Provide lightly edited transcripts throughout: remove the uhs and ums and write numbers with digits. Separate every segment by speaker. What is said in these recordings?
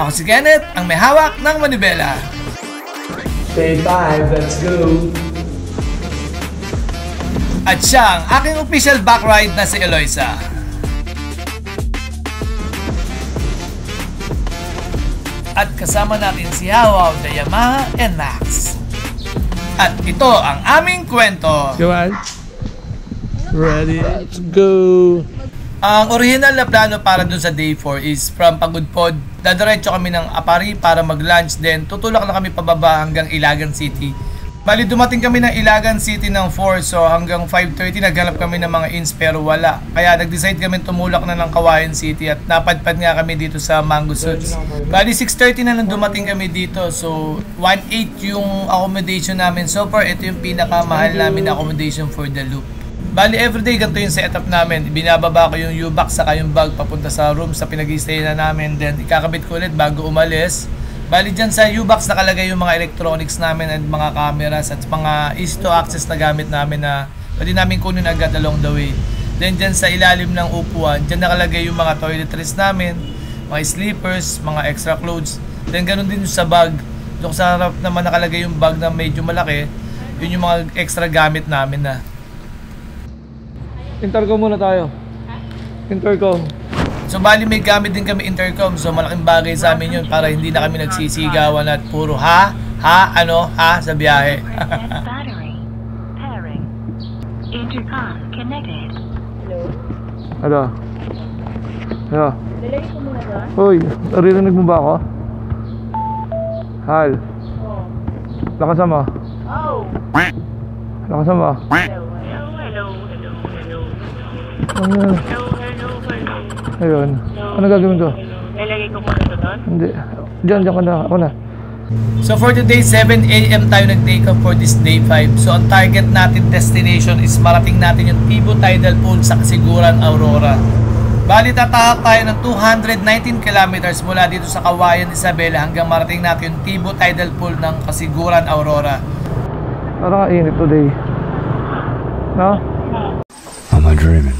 Speaker 1: Ako si Kenneth, ang may hawak ng manibela.
Speaker 2: Say 5, let's go!
Speaker 1: At siya ang aking official back ride na si Eloisa. At kasama natin si Hawaw, the Yamaha NMAX. At ito ang aming kwento.
Speaker 2: Go on. Ready, let's go!
Speaker 1: Ang original na plano para dun sa day 4 is from Pagudpod. Dadiretso kami ng Apari para mag-lunch, then tutulak na kami pababa hanggang Ilagan City. Bali dumating kami ng Ilagan City ng 4, so hanggang 5:30 naghanap kami ng mga inns pero wala. Kaya nag-decide kami tumulak na ng Kawayan City at napadpad nga kami dito sa Mango Suits. Bali 6:30 na nang dumating kami dito, so 1.8 yung accommodation namin. So far ito yung pinakamahal namin na accommodation for the loop. Bali everyday ganito yung setup namin. Binababa ko yung U-box saka yung bag papunta sa room sa pinag-i-stay na namin. Then ikakabit ko ulit bago umalis. Bali dyan sa U-box nakalagay yung mga electronics namin at mga cameras at mga easy to access na gamit namin na pwede namin kunin agad along the way. Then dyan sa ilalim ng upuan, dyan nakalagay yung mga toiletries namin, mga sleepers, mga extra clothes. Then ganun din yung sa bag. Doon sa harap naman nakalagay yung bag na medyo malaki. Yun yung mga extra gamit namin na.
Speaker 2: Intercom muna tayo. Intercom.
Speaker 1: So bali may gamit din kami intercom, so malaking bagay sa amin yun para hindi na kami nagsisigawan at puro ha sa biyahe.
Speaker 3: Intercom connected.
Speaker 2: Hello. Hello.
Speaker 3: Lalagay ko muna doon.
Speaker 2: Hoy, naririnig mo ba ako? Hal.
Speaker 3: Oh.
Speaker 2: Lakasan mo.
Speaker 3: Oh.
Speaker 2: Lakasan mo.
Speaker 3: Hello.
Speaker 2: Ano?
Speaker 3: Hello.
Speaker 2: Ayun. Ano gagawin ko?
Speaker 3: Lalagay ko muna doon?
Speaker 2: Hindi. Diyan ka na. Ako na.
Speaker 1: So for today, 7 AM tayo nag-take off for this day 5. So ang target natin destination is marating natin yung Tibo Tidal Pool sa Kasiguran, Aurora. Bali tatahak tayo ng 219 kilometers mula dito sa Kawayan, Isabela hanggang marating natin yung Tibo Tidal Pool ng Kasiguran, Aurora.
Speaker 2: Parang init today. No?
Speaker 4: Am I dreaming?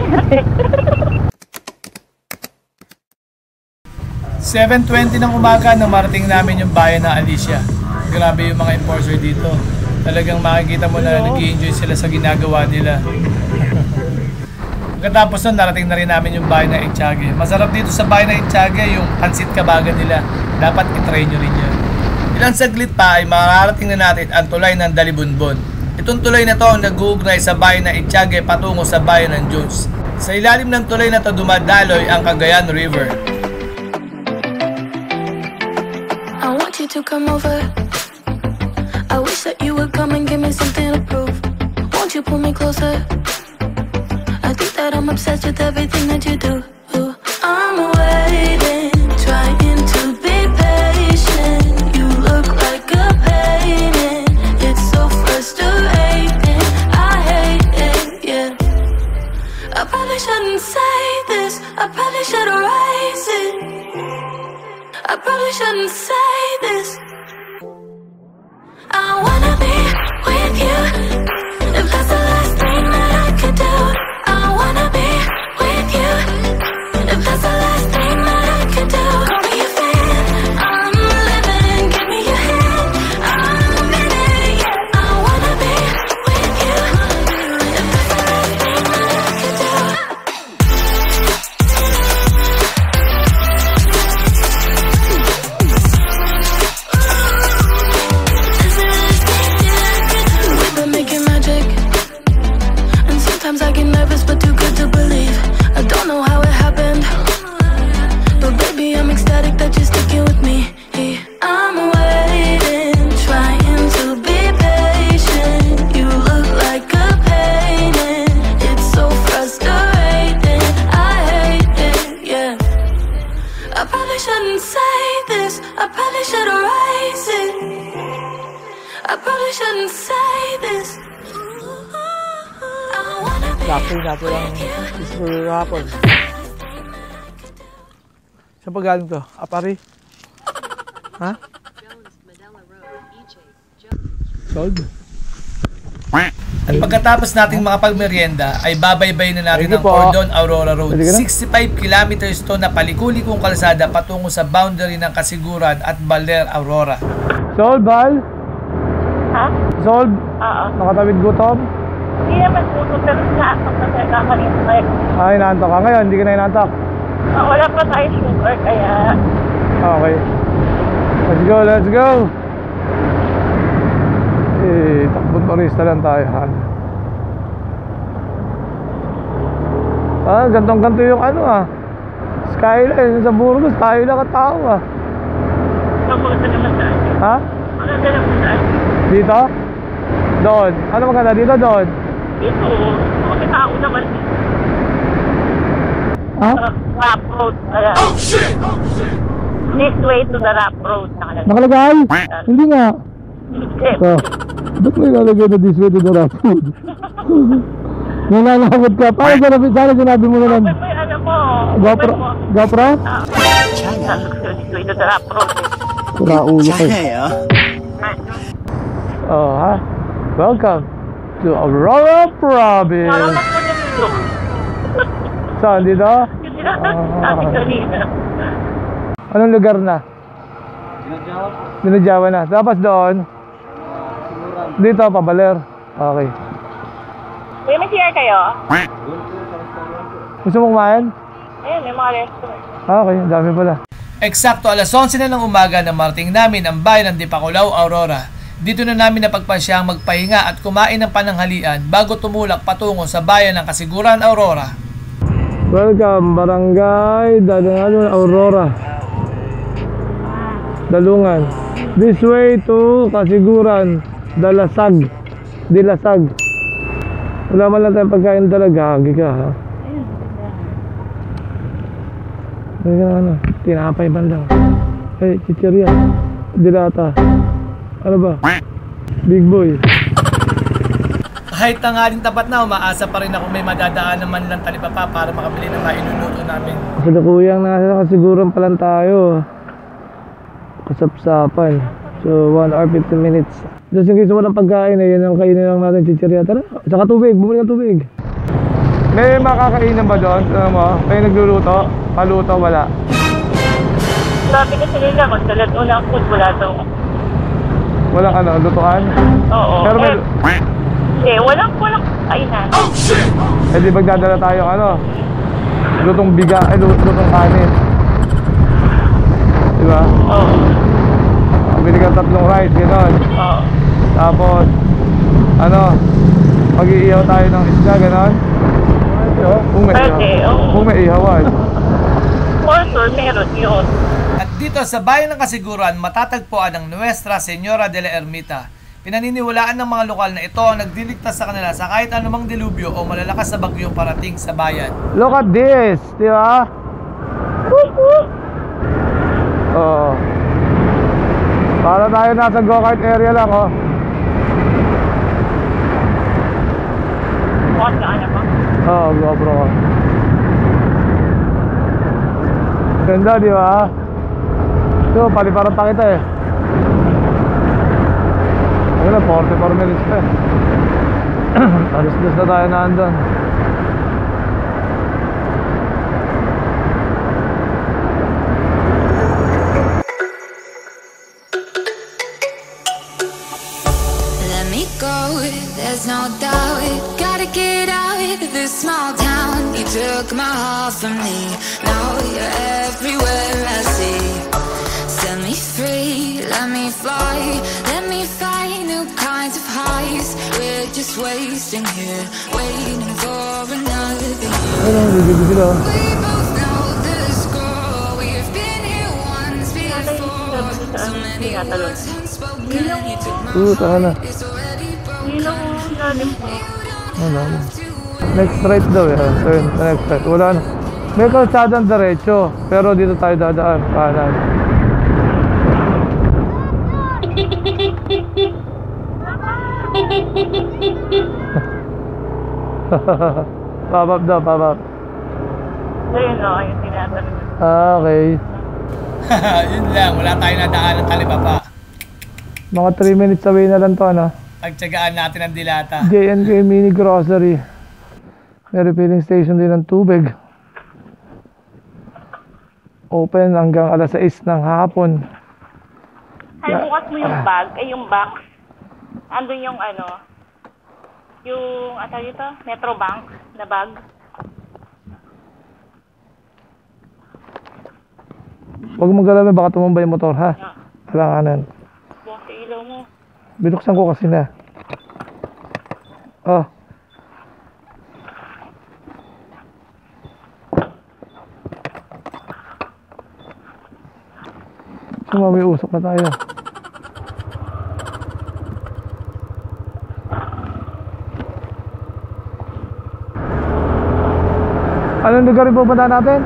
Speaker 1: Bakit 7:20 ng umaga nang marating namin yung bayan ng Alicia. Grabe yung mga enforcer dito. Talagang makikita mo na nag-i-enjoy sila sa ginagawa nila. Pagkatapos nun, narating na rin namin yung bayan ng Etiague. Masarap dito sa bayan ng Etiague yung pansit kabagan nila. Dapat i-try nyo rin yan. Ilang saglit pa ay mararating na natin ang tulay ng Dalibunbon. Itong tulay na to ang nag-uugnay sa bayan ng Etiague patungo sa bayan ng Jones. Sa ilalim ng tulay na to dumadaloy ang Cagayan River.
Speaker 5: I want you to come over. I wish that you would come and give me something to prove. Won't you pull me closer? I think that I'm obsessed with everything that you do. I'm waiting, trying to be patient. You look like a painting. It's so frustrating. I hate it, yeah. I probably shouldn't say this. I probably should erase it. I probably shouldn't say this. I wanna be with you. If that's the last thing that I could do, I wanna be with you. If that's the last thing that I could do, call me a fan. I'm living, give me your hand. I'm in it, yeah. I wanna be with you. If that's the last thing that I could do. probably shouldn't say this. I wanna be
Speaker 2: Lapoy natin lang school hapon. Saan pa galing to? Apari? Ha? Sold?
Speaker 1: At pagkatapos nating makapagmerienda ay babaybay na natin
Speaker 2: Thank you
Speaker 1: ang
Speaker 2: po.
Speaker 1: Cordon Aurora Road.
Speaker 2: Pwede ka na?
Speaker 1: 65 kilometers to na palikulikong kalsada patungo sa boundary ng Kasiguran at Baler, Aurora.
Speaker 2: Sold, Val?
Speaker 3: Ha?
Speaker 2: Sold?
Speaker 3: Oo.
Speaker 2: Nakatawid gutom?
Speaker 3: Hindi naman puto, pero naantok na tayo kakanina tayo.
Speaker 2: Ay, inaantok ka ngayon. Hindi ka na inaantok.
Speaker 3: Wala pa tayo sugar, kaya...
Speaker 2: Okay. Let's go, let's go! Eh, takbong turista lang tayo, ha? Ah, gantong-ganto yung ano, ah. Skyline, sa Burgos, tayo lang at tao, ah.
Speaker 3: Maganda naman saan.
Speaker 2: Ha?
Speaker 3: Maganda naman saan.
Speaker 2: Dito? Doon. Ano maganda? Dito, doon?
Speaker 3: Dito, mga tao naman.
Speaker 2: Ha?
Speaker 3: Rap road. Oh, shit! This way to the rap road.
Speaker 2: Nakalagay? Hindi nga.
Speaker 3: Okay.
Speaker 2: So, ba't may lalagay na this way to the rough food? Nananakot ka. Sana sinabi mo na lang.
Speaker 3: May ano mo.
Speaker 2: GoPro? GoPro?
Speaker 3: This way to the rap road.
Speaker 2: Sira ulo kayo. Oh, ha? Welcome to Aurora Province.
Speaker 3: Parang mas mo dito.
Speaker 2: Saan? Dito?
Speaker 3: Yung sinasabi kanina.
Speaker 2: Anong lugar na? Dinajawa na. Tapos doon? Dito, Pabaler. Okay.
Speaker 3: Kuya, may CR kayo?
Speaker 2: Gusto mo kumain?
Speaker 3: Ayun, may mga restaurant.
Speaker 2: Okay, dami pala.
Speaker 1: Eksakto alas 11 na ng umaga na marating namin ang bayan ng Dipakulaw, Aurora. Dito na namin napagpasyang magpahinga at kumain ng pananghalian bago tumulak patungo sa bayan ng Kasiguran, Aurora.
Speaker 2: Welcome, Barangay Dalungan, Aurora. Dalungan. This way to Kasiguran, Dalasag. Dilasag. Wala man lang tayong pagkain talaga. Hagi ka, ha? Ayun, ano? Tinapay man lang. Eh, chichirya. Dilata. Ano ba? Big boy.
Speaker 1: Kahit tanghaling tapat na, umaasa pa rin ako may madadaan naman lang talipapa para makabili ng mailuluto namin.
Speaker 2: Sa kuyang nasa Kasiguran pa lang tayo. Kasapsapan. So 1 hour 15 minutes. Just in case walang pagkain, yun ang kainin lang natin chichirya. Tara, saka tubig, bumili ng tubig. May makakainan ba doon? Ano mo? May nagluluto? Paluto, wala.
Speaker 3: Sabi kasi nila, kung sa lahat unang food, wala daw.
Speaker 2: Walang ano, lutuan?
Speaker 3: Oo.
Speaker 2: Pero may...
Speaker 3: Hindi, walang kainan.
Speaker 2: Eh di magdadala tayo ano? Lutong biga, lutong kanin. Diba?
Speaker 3: Oo.
Speaker 2: Bili ka 3 rice, gano'n.
Speaker 3: Oo.
Speaker 2: Tapos, ano, mag-iihaw tayo ng isda, gano'n. Kung may
Speaker 3: Pwede,
Speaker 2: ihaw.
Speaker 3: oo.
Speaker 2: Kung may ihawan.
Speaker 3: For sure, meron yun.
Speaker 1: At dito sa bayan ng Kasiguran, matatagpuan ang Nuestra Señora de la Ermita. Pinaniniwalaan ng mga lokal na ito ang nagdiligtas sa kanila sa kahit anumang dilubyo o malalakas na bagyong parating sa bayan.
Speaker 2: Look at this, di ba? Oo. Para tayo nasa go-kart area lang, oh.
Speaker 3: Bukas ka na ba?
Speaker 2: Oo, GoPro ko. Ganda, di ba? Ito, paliparan pa kita eh. Ayun na, 44 minutes pa eh. Alas-dos na tayo na andun.
Speaker 5: Let me go, there's no doubt. Gotta get out of this small town. You took my heart from me. Now you're everywhere I see. Set me free, let me fly. Let me find new kinds of highs. We're just wasting here, waiting for another year.
Speaker 2: Ayun, bibig sila.
Speaker 5: We both know the score. We've been here once before. So many words unspoken. You took my
Speaker 2: Taka na.
Speaker 5: it's already broken.
Speaker 3: Hindi lang nalim po.
Speaker 2: Ano? Next right daw eh. Turn, next right. Wala na. May kalsadang diretso. Pero dito tayo dadaan. Kanan. Pop-up daw, pop-up.
Speaker 3: Ayun o, yung tinatanong.
Speaker 2: Okay.
Speaker 1: Yun lang, wala tayong nadaanan talibaba.
Speaker 2: Mga 3 minutes away na lang to, ano?
Speaker 1: Pagtsagaan natin ang dilata.
Speaker 2: JNK Mini Grocery. May refilling station din ng tubig. Open hanggang alas 6 ng hapon.
Speaker 3: Ay, bukas mo yung bag, ay yung box. Andun yung ano, yung, dito, Metrobank na bag.
Speaker 2: Huwag mong galawin, baka tumambay yung motor, ha? Kailanganan.
Speaker 3: Bukas sa ilaw mo.
Speaker 2: Binuksan ko kasi na. Oh. May usok na tayo. Anong lugar yung pupunta natin?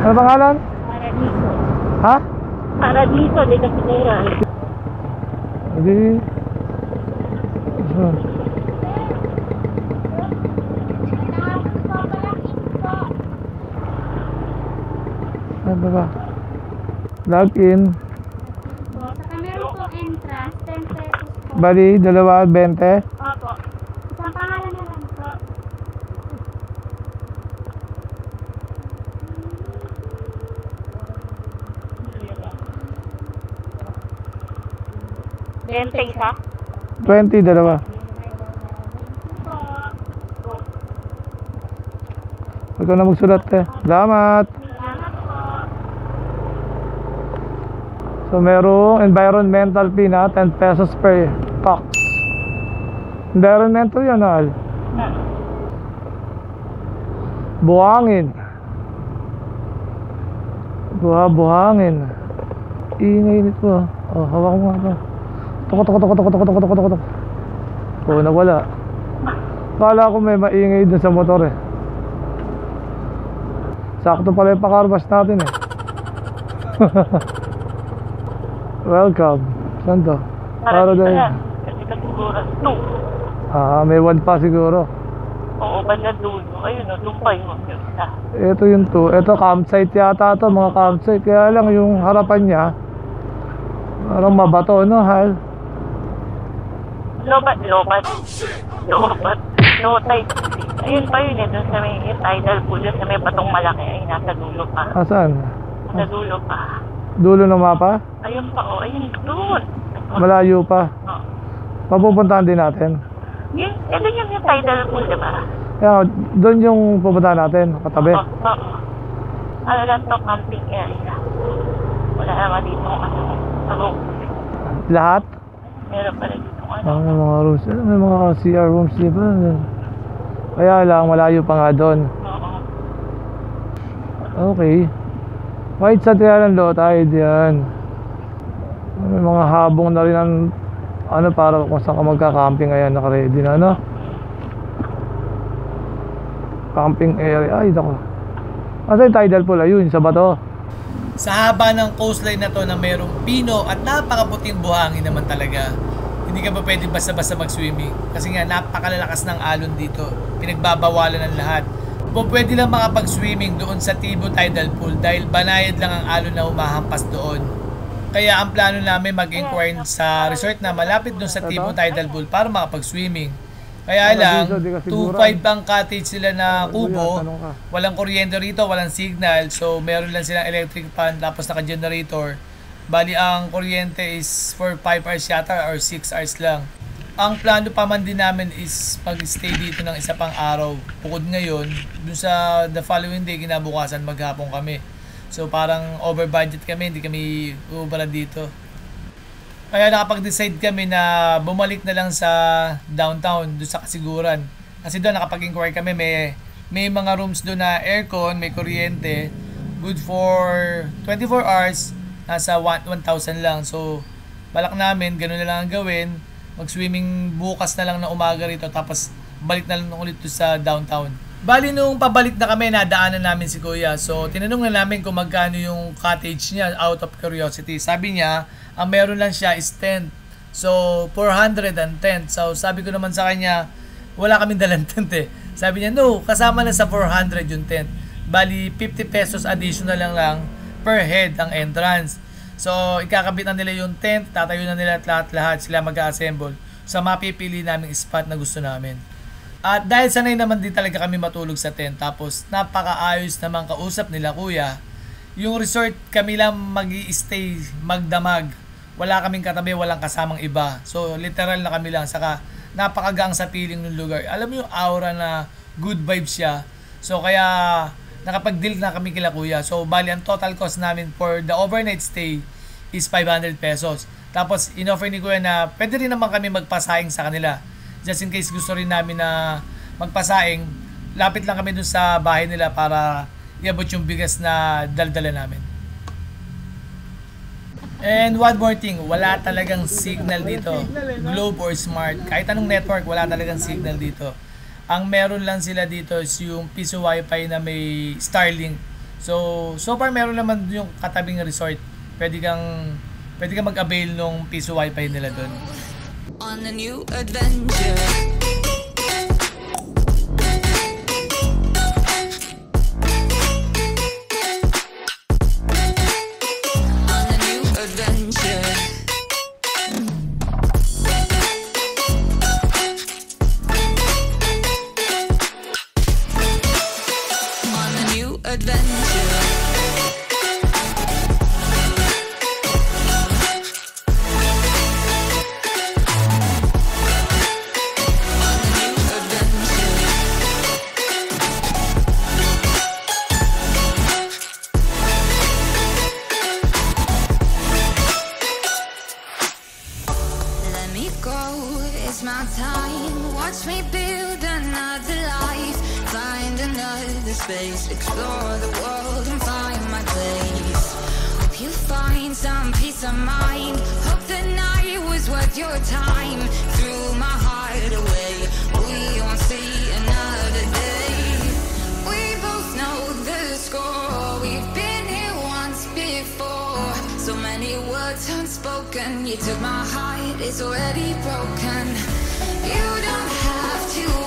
Speaker 2: Ano pangalan?
Speaker 3: Paradiso.
Speaker 2: Ha?
Speaker 3: Paradiso, di kasi nera.
Speaker 2: Hindi. Ano ba? Log in.
Speaker 6: Saka meron pong entrance, 10 pesos po.
Speaker 2: Bali, 2.20.
Speaker 3: Opo.
Speaker 6: Isang pangalan na lang po.
Speaker 3: Bente isa.
Speaker 2: 20, dalawa. Huwag ka na magsulat eh. Salamat. So merong environmental fee na 10 pesos per box. Environmental yan, Al. Buhangin. Buhangin. Ingay nito ah. Oh, hawak mo nga ito. Tok. Oh, nawala. Kala ko may maingay dun sa motor eh. Sakto pala yung pakarwash natin eh. Welcome. Saan to?
Speaker 3: Paradiso yan. Kasi kasiguro, 2.
Speaker 2: May 1 pa siguro.
Speaker 3: Oo, banda dulo. Ayun o, doon pa yung isa.
Speaker 2: Ito yung 2. Ito campsite yata to, mga campsite. Kaya lang yung harapan niya, parang mabato, no, Hal?
Speaker 3: Lobat. No type. Ayun pa yun eh, doon sa may tidal pool, doon sa may batong malaki. Ay, nasa dulo pa.
Speaker 2: Asan?
Speaker 3: Nasa dulo pa.
Speaker 2: Dulo ng mapa?
Speaker 3: Ayun pa, oh. Ayun, doon.
Speaker 2: Malayo pa.
Speaker 3: Oh.
Speaker 2: Papupuntahan din natin.
Speaker 3: Yun, ito yung tidal pool, diba?
Speaker 2: Kaya, doon yung pupuntahan natin, katabi.
Speaker 3: Oo. Ano lang to, camping area. Wala naman dito ano.
Speaker 2: Lahat?
Speaker 3: Meron pala dito ano.
Speaker 2: May mga rooms. May mga CR rooms, di ba? Kaya lang, malayo pa nga doon.
Speaker 3: Oo.
Speaker 2: Okay. Kahit sa Trialan Low tayo diyan. May mga habong na rin ang ano para kung saan ka magka-camping ngayon, naka-ready na, ano? Camping area. Ay, dako. Asa yung tidal pool? Ayun, sa bato.
Speaker 1: Sa haba ng coastline na to na mayroong pino at napakaputing buhangin naman talaga. Hindi ka ba pwede basta-basta mag-swimming? Kasi nga napakalalakas ng alon dito. Pinagbabawalan ng lahat. Pwede lang makapag-swimming doon sa Tibo Tidal Pool dahil banayad lang ang alon na humahampas doon. Kaya ang plano namin mag-inquire sa resort na malapit doon sa Tibo Tidal Pool para makapag-swimming. Kaya lang, 2.5 ang cottage sila na kubo, walang kuryente rito, walang signal, so meron lang silang electric fan tapos naka-generator. Bali ang kuryente is for 5 hours yata or 6 hours lang. Ang plano pa man din namin is mag-stay dito ng isa pang araw. Bukod ngayon, dun sa the following day, kinabukasan maghapon kami. So parang over budget kami, hindi kami ubala dito. Kaya nakapag-decide kami na bumalik na lang sa downtown, doon sa Kasiguran. Kasi doon nakapag-inquire kami, may mga rooms doon na aircon, may kuryente, good for 24 hours, nasa 1,000 lang. So balak namin, ganoon na lang ang gawin, mag-swimming bukas na lang na umaga rito, tapos balik na lang ulit doon sa downtown. Bali nung pabalik na kami, nadaanan namin si Kuya. So tinanong na namin kung magkano yung cottage niya out of curiosity. Sabi niya, ang meron lang siya is tent. So, 400 ang tent. So, sabi ko naman sa kanya, wala kaming dalang tent eh. Sabi niya, no, kasama na sa 400 yung tent. Bali, 50 pesos additional lang per head ang entrance. So, ikakabit na nila yung tent, tatayo na nila at lahat-lahat sila mag-assemble sa mapipili naming spot na gusto namin. At dahil sanay naman din talaga kami matulog sa tent, tapos napakaayos naman kausap nila kuya, yung resort kami lang mag-i-stay, magdamag. Wala kaming katabi, walang kasamang iba. So, literal na kami lang. Saka, napakagang sa feeling ng lugar. Alam mo yung aura na good vibes siya. So, kaya nakapag-deal na kami kila kuya. So, bali, ang total cost namin for the overnight stay is 500 pesos. Tapos, in-offer ni kuya na pwede rin naman kami magpasaing sa kanila. Just in case gusto rin namin na magpasaing, lapit lang kami dun sa bahay nila para iabot yung bigas na daldala namin. And one more thing, wala talagang signal dito. Globe or Smart, kahit anong network, wala talagang signal dito. Ang meron lang sila dito is yung piso wifi na may Starlink. So far meron naman yung katabing resort. Pwede kang mag-avail ng piso wifi nila doon.
Speaker 5: On a new adventure. Space, explore the world and find my place. Hope you find some peace of mind. Hope the night was worth your time. Threw my heart away, we won't see another day. We both know the score, we've been here once before. So many words unspoken, you took my heart, it's already broken. You don't have to